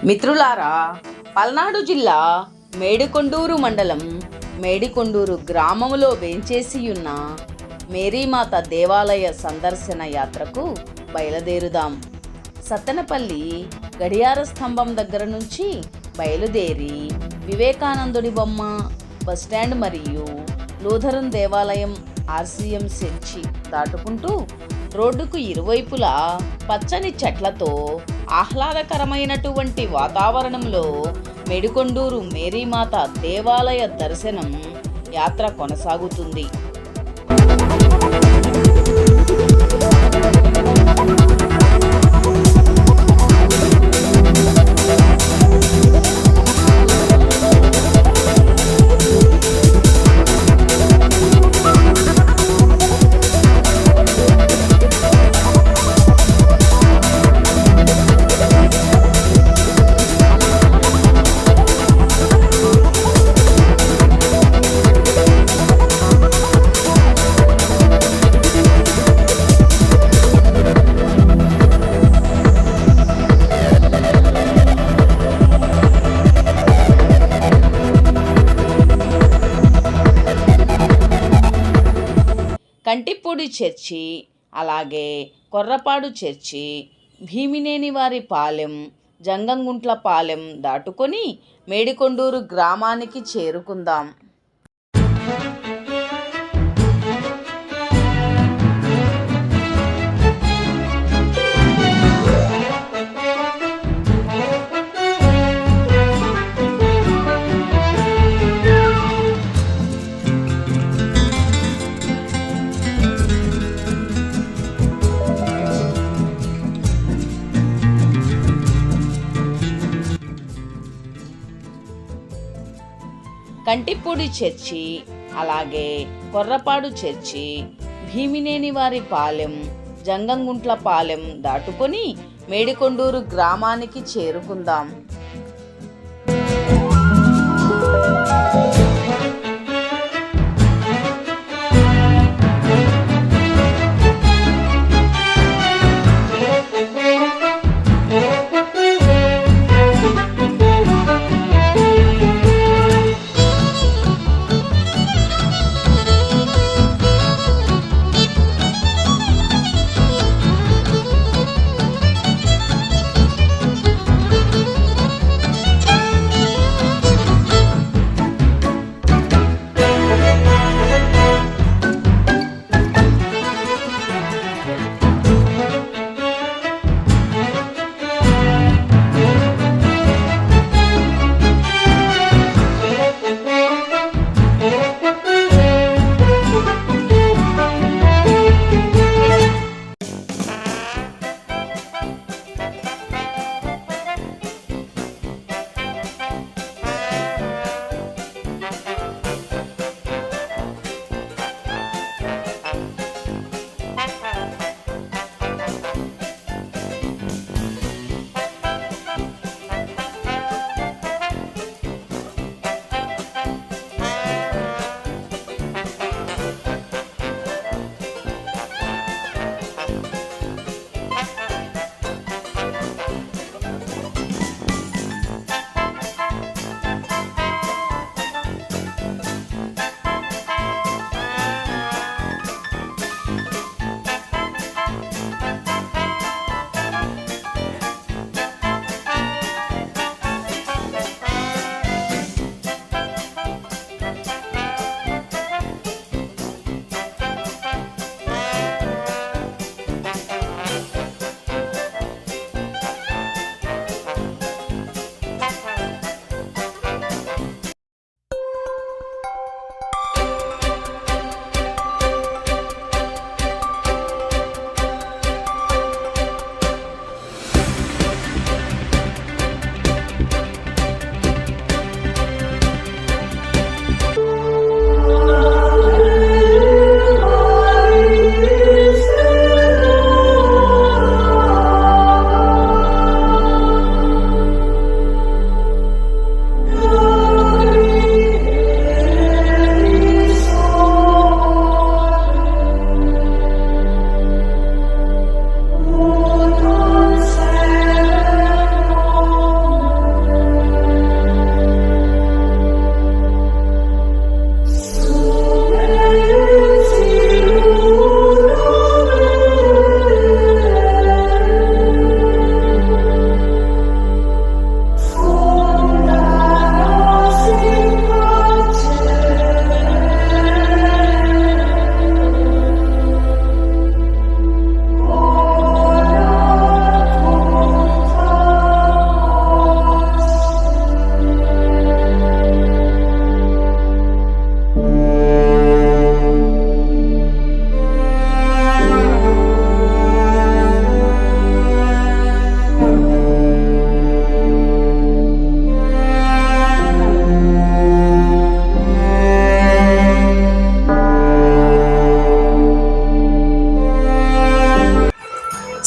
మిత్రులారా, పల్నాడు జిల్లా మేడికొండూరు మండలం మేడికొండూరు గ్రామములో వేంచేసియున్న మేరీమాత దేవాలయ సందర్శన యాత్రకు బయలుదేరుదాం. సత్తెనపల్లి గడియార స్తంభం దగ్గర నుంచి బయలుదేరి వివేకానందుడి బొమ్మ, బస్టాండ్ మరియు లూథరన్ దేవాలయం, ఆర్సీఎం చర్చి దాటుకుంటూ రోడ్డుకు ఇరువైపులా పచ్చని చెట్లతో ఆహ్లాదకరమైనటువంటి వాతావరణంలో మేడికొండూరు మేరీమాత దేవాలయ దర్శనం యాత్ర కొనసాగుతుంది. కంటిపూడి చర్చి, అలాగే కొర్రపాడు చర్చి, భీమినేనివారి పాలెం, జంగంగుంట్ల పాలెం దాటుకొని మేడికొండూరు గ్రామానికి చేరుకుందాం. కంటిపూడి చర్చి, అలాగే కొర్రపాడు చర్చి, భీమినేనివారి పాలెం, జంగంగుంట్ల పాలెం దాటుకొని మేడికొండూరు గ్రామానికి చేరుకుందాం.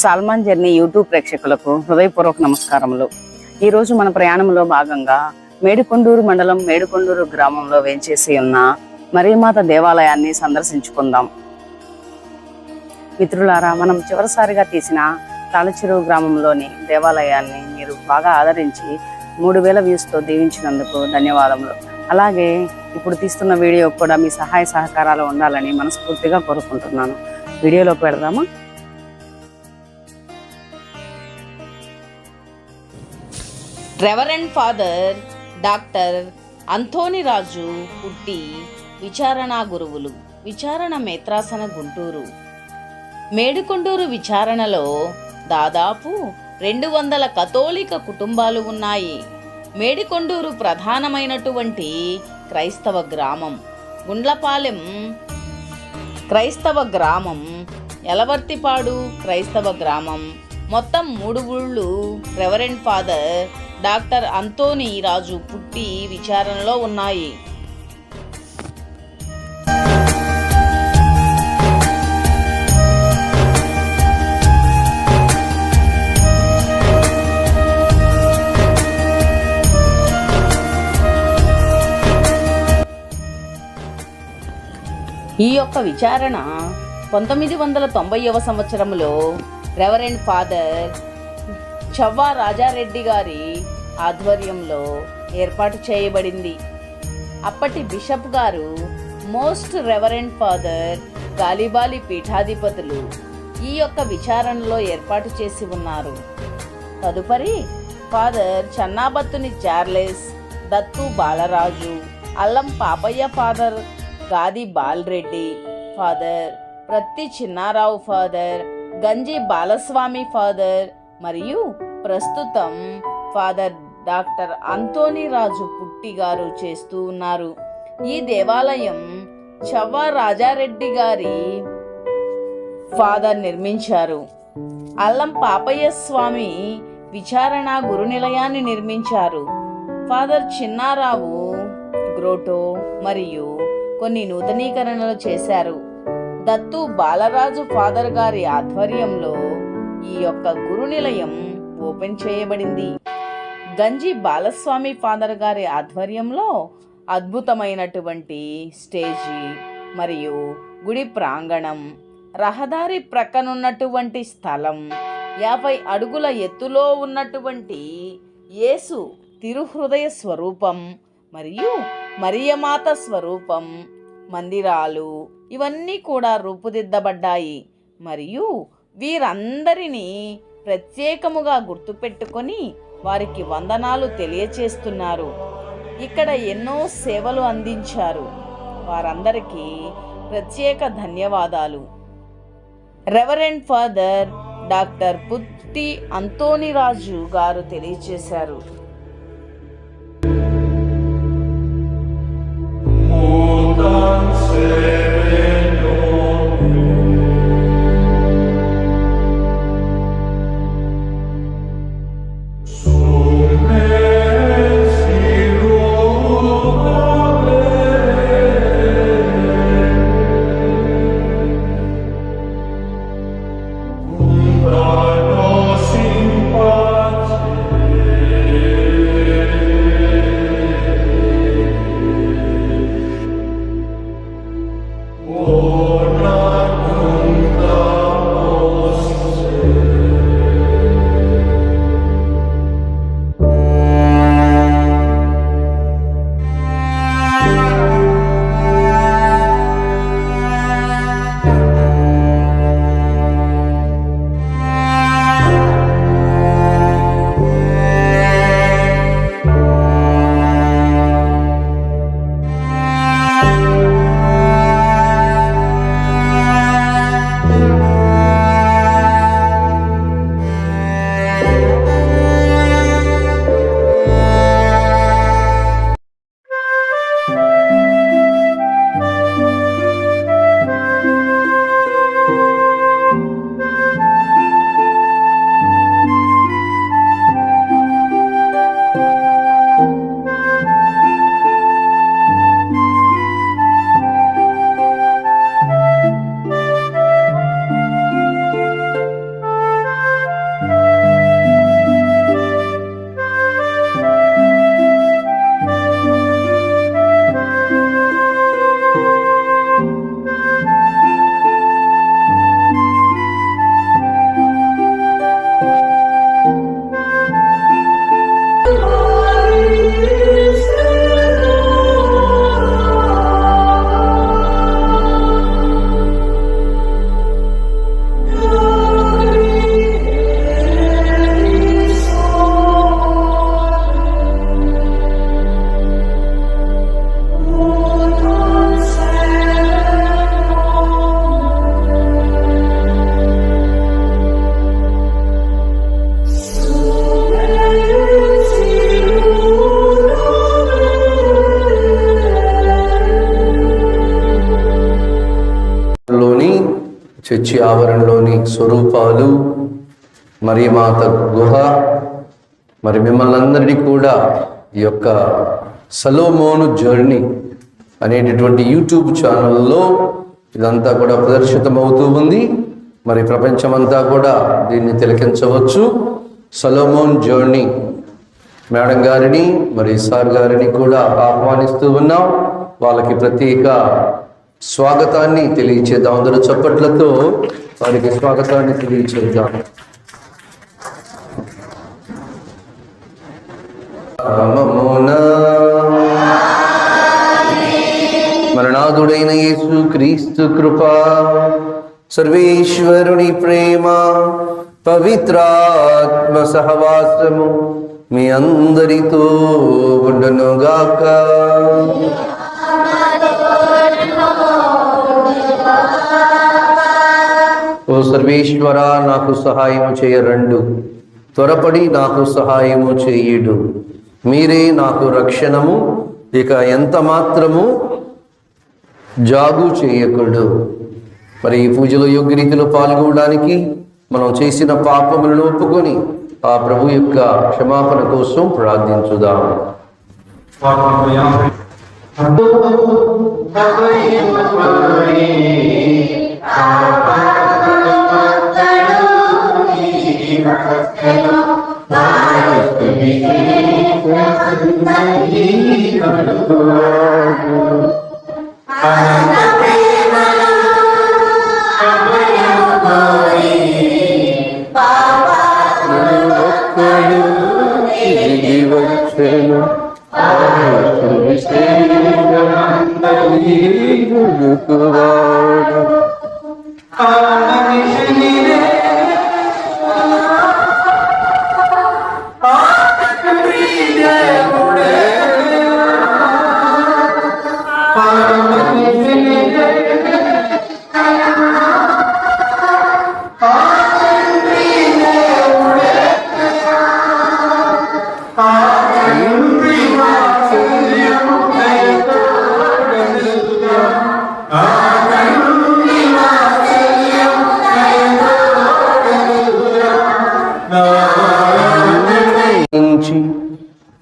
సాల్మాన్ జర్నీ యూట్యూబ్ ప్రేక్షకులకు హృదయపూర్వక నమస్కారములు. ఈరోజు మన ప్రయాణంలో భాగంగా మేడికొండూరు మండలం మేడికొండూరు గ్రామంలో వేంచేసి ఉన్న మరీమాత దేవాలయాన్ని సందర్శించుకుందాం. మిత్రులారా, మనం చివరిసారిగా తీసిన తాళచెరువు గ్రామంలోని దేవాలయాన్ని మీరు బాగా ఆదరించి 3000 వ్యూస్తో దీవించినందుకు ధన్యవాదములు. అలాగే ఇప్పుడు తీస్తున్న వీడియో కూడా మీ సహాయ సహకారాలు ఉండాలని మనస్ఫూర్తిగా కోరుకుంటున్నాను. వీడియోలోకి వెళదామా? రెవరెండ్ ఫాదర్ డాక్టర్ అంథోనీ రాజు పుట్టి విచారణ గురువులు, విచారణ మేత్రాసన గుంటూరు. మేడికొండూరు విచారణలో దాదాపు 200 కథోలిక కుటుంబాలు ఉన్నాయి. మేడికొండూరు ప్రధానమైనటువంటి క్రైస్తవ గ్రామం. గుండ్లపాలెం క్రైస్తవ గ్రామం, యలవర్తిపాడు క్రైస్తవ గ్రామం, మొత్తం 3 ఊళ్ళు రెవరెండ్ ఫాదర్ డాక్టర్ అంథోనీ రాజు పుట్టి విచారణలో ఉన్నాయి. ఈ యొక్క విచారణ 1990వ సంవత్సరంలో రెవరెండ్ ఫాదర్ చవ్వా రాజారెడ్డి గారి ఆధ్వర్యంలో ఏర్పాటు చేయబడింది. అప్పటి బిషప్ గారు మోస్ట్ రెవరెండ్ ఫాదర్ గాలిబాలి పీఠాధిపతులు ఈ యొక్క విచారణలో ఏర్పాటు చేసి ఉన్నారు. తదుపరి ఫాదర్ చన్నాబత్తుని చార్లెస్, దత్తు బాలరాజు, అల్లం పాపయ్య ఫాదర్, గాది బాలరెడ్డి ఫాదర్, ప్రత్తి చిన్నారావు ఫాదర్, గంజి బాలస్వామి ఫాదర్ మరియు ప్రస్తుతం ఫాదర్ డాక్టర్ అంథోనీ రాజు పుట్టి గారు చేస్తూ ఉన్నారు. ఈ దేవాలయం చవ్వా రాజారెడ్డి గారి ఫాదర్ నిర్మించారు. అల్లం పాపయ్య స్వామి విచారణ గురునిలయాన్ని నిర్మించారు. ఫాదర్ చిన్నారావు గ్రోటో మరియు కొన్ని నూతనీకరణలు చేశారు. దత్తు బాలరాజు ఫాదర్ గారి ఆధ్వర్యంలో ఈ యొక్క గురునిలయం ఓపెన్ చేయబడింది. గంజి బాలస్వామి ఫాదర్ గారి ఆధ్వర్యంలో అద్భుతమైనటువంటి స్టేజి మరియు గుడి ప్రాంగణం, రహదారి ప్రక్కనున్నటువంటి స్థలం, 50 అడుగుల ఎత్తులో ఉన్నటువంటి యేసు తిరుహృదయ స్వరూపం మరియు మరియమాత స్వరూపం, మందిరాలు ఇవన్నీ కూడా రూపుదిద్దబడ్డాయి. మరియు వీరందరినీ ప్రత్యేకముగా గుర్తుపెట్టుకొని వారికి వందనాలు తెలియచేస్తున్నారు. ఇక్కడ ఎన్నో సేవలు అందించారు. వారందరికీ ప్రత్యేక ధన్యవాదాలు. రెవరెండ్ ఫాదర్ డాక్టర్ పుట్టి అంథోనీ రాజు గారు తెలియచేశారు. Simpatia చర్చి ఆవరణలోని స్వరూపాలు, మరియమాత గుహ, మరి మిమ్మల్ని అందరినీ కూడా ఈ యొక్క సలోమోను జర్నీ అనేటటువంటి యూట్యూబ్ ఛానల్లో ఇదంతా కూడా ప్రదర్శితమవుతూ ఉంది. మరి ప్రపంచమంతా కూడా దీన్ని తిలకించవచ్చు. సలోమోన్ జర్నీ మేడం గారిని మరి సార్ గారిని కూడా ఆహ్వానిస్తూ ఉన్నాం. వాళ్ళకి ప్రత్యేక స్వాగతాన్ని తెలియచేద్దాం. అందరూ చప్పట్లతో వారికి స్వాగతాన్ని తెలియచేద్దాం. మరణాదుడైన యేసు క్రీస్తు కృప, సర్వేశ్వరుని ప్రేమ, పవిత్రాత్మ సహవాసము మీ అందరితో ఉండునుగాక. ఓ సర్వేశ్వర, నాకు సహాయము చేయరండు, త్వరపడి నాకు సహాయము చేయుడు. మీరే నాకు రక్షణము, ఇక ఎంత మాత్రము జాగు చేయకుడు. మరి ఈ పూజలో యోగ్య రీతిలో పాల్గొనడానికి మనం చేసిన పాపములను ఒప్పుకొని ఆ ప్రభు యొక్క క్షమాపణ కోసం ప్రార్థించుదాం.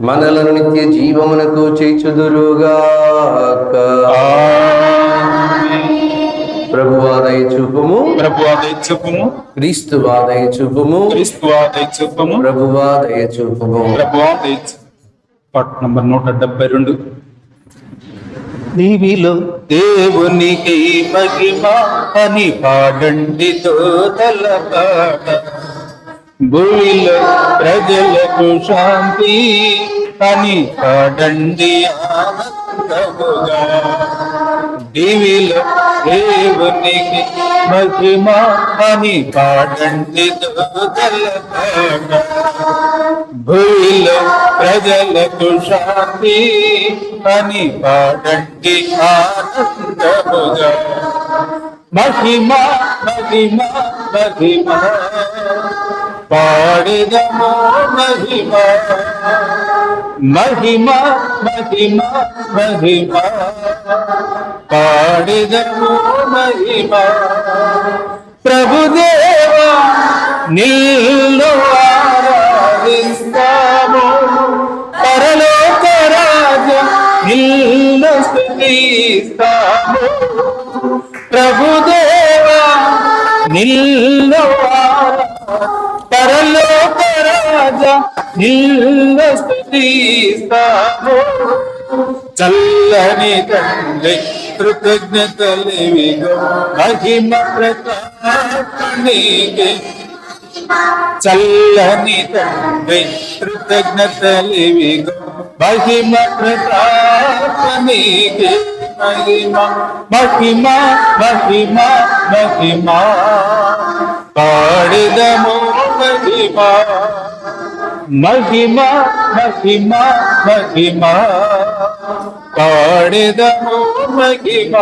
మనలను నిత్య జీవమునకు చేర్చుదురుగాక. ప్రభువా దయ చూపుము, ప్రభువా దయ చూపుము, క్రీస్తువా దయ చూపుము, క్రీస్తువా దయ చూపుము, ప్రభువా దయ చూపుము. ప్రభువా దయ చూపుము. పాట నంబర్ 172. నీవిలో దేవునికి మహిమ అని పాడండి దోతల పాట, భూమిలో ప్రజలకు శాంతి అని పాడండి ఆనందముగా. దీవిలో దేవునికి మహిమ అని పాడండి దోతల పాట, భూమిలో ప్రజలకు శాంతి అని పాడండి ఆనందముగా. మహిమ మహిమ మహిమ పాడెదము, మహిమ మహిమ మహిమ మహిమ పాడెదము, మహిమ. ప్రభుదేవా నిన్ను ఆరాధిస్తాము, పరలోక రాజా నిన్ను స్తుతిస్తాము. ప్రభుదేవా నిన్ను పరలోక రాజా నిన్ను స్తుతిస్తాము. చల్లని తండ్రి కృతజ్ఞతలివిగో, మహిమ ప్రతాపనీకే. చల్లని తండ్రి కృతజ్ఞతలివిగో, మహిమ ప్రతాపనీకే. మహిమ మహిమ మహిమ మహిమ పాడెదము, మహిమ మహిమ మహిమ మహిమ పాడెదము, మహిమ.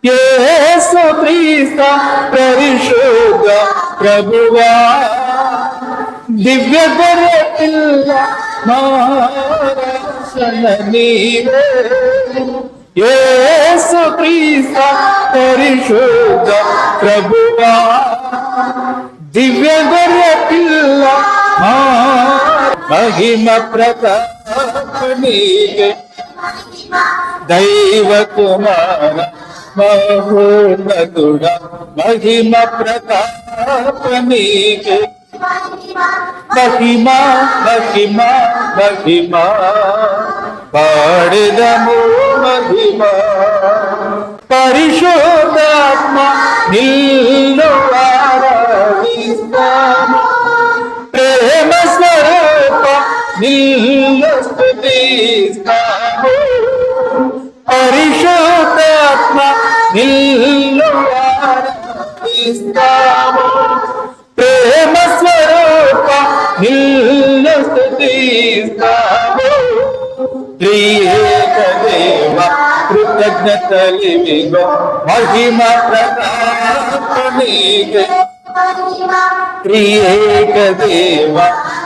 యేసు క్రీస్తు పరిశుద్ధ ప్రభువా, దివ్య గొర్రె పిల్ల మా రక్షణ నీవే. యేసు క్రీస్తు పరిశుద్ధ ప్రభువా, దివ్య గొర్రె పిల్ల మా మహిమ ప్రతాప నీకే, దైవ కుమార మహోన్నతుడా మహిమ ప్రతాప నీకే, మహిమ మహిమ మహిమ పాడెదము మహిమ. పరిశుద్ధాత్మ నిన్ను ఆరాధిస్తాము, ప్రేమ స్వరూప నిన్ను స్తుతిస్తాము. పరిశుద్ధాత్మ నిన్ను ఆరాధిస్తాము, ప్రేమ స్వరూప నిన్ను స్తుతిస్తాము. త్రియేక దేవ కృతజ్ఞతలివిగో మహిమ ప్రతాప నీకే, త్రియేక దేవ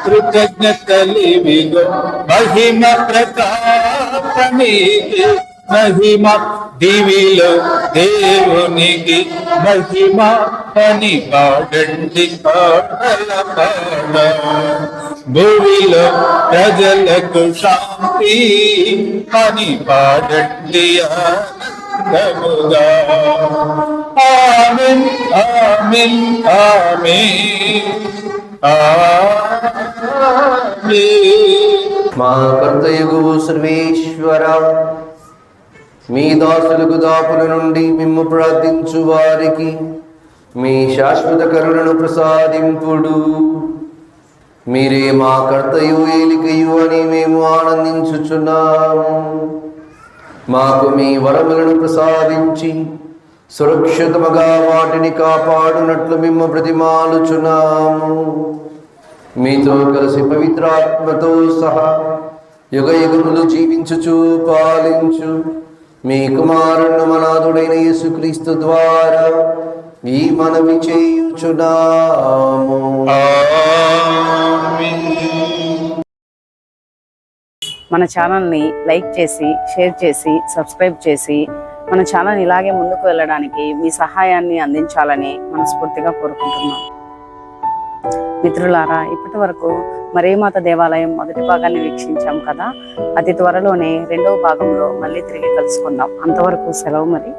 కృతజ్ఞతలివిగో మహిమ ప్రతాప నీకే, మహిమ దివిలో దేవునికి మహిమ అని పాడండి పాటల పాడ, భూమిలో ప్రజలకు శాంతి అని పాడండి ఆనందముగా. ఆమేన్ ఆమేన్ ఆమేన్ ఆమేన్. మా కర్తయగు సర్వేశ్వర, మీ దాసులకు దాపుల నుండి మిమ్ము ప్రార్థించు వారికి మీ శాశ్వత కరుణను ప్రసాదింపుడు. మీరే మా కర్తయు ఏలికయు అని మేము ఆనందించుచున్నాము. మాకు మీ వరములను ప్రసాదించి సురక్షితముగా వాటిని కాపాడునట్లు మిమ్ము ప్రతిమాలుచున్నాము. మీతో కలిసి పవిత్రాత్మతో సహా యుగ యుగములు జీవించుచు పాలించు మీ కుమారుడు మనాథుడైన యేసుక్రీస్తు ద్వారా ఈ మనవి చేయుచున్నాము. మన ఛానల్ని లైక్ చేసి, షేర్ చేసి, సబ్స్క్రైబ్ చేసి మన ఛానల్ ఇలాగే ముందుకు వెళ్ళడానికి మీ సహాయాన్ని అందించాలని మనస్ఫూర్తిగా కోరుకుంటున్నాం. మిత్రులారా, ఇప్పటి వరకు మరీమాత దేవాలయం మొదటి భాగాన్ని వీక్షించాం కదా. అతి త్వరలోనే రెండవ భాగంలో మళ్ళీ తిరిగి కలుసుకుందాం. అంతవరకు సెలవు మరి.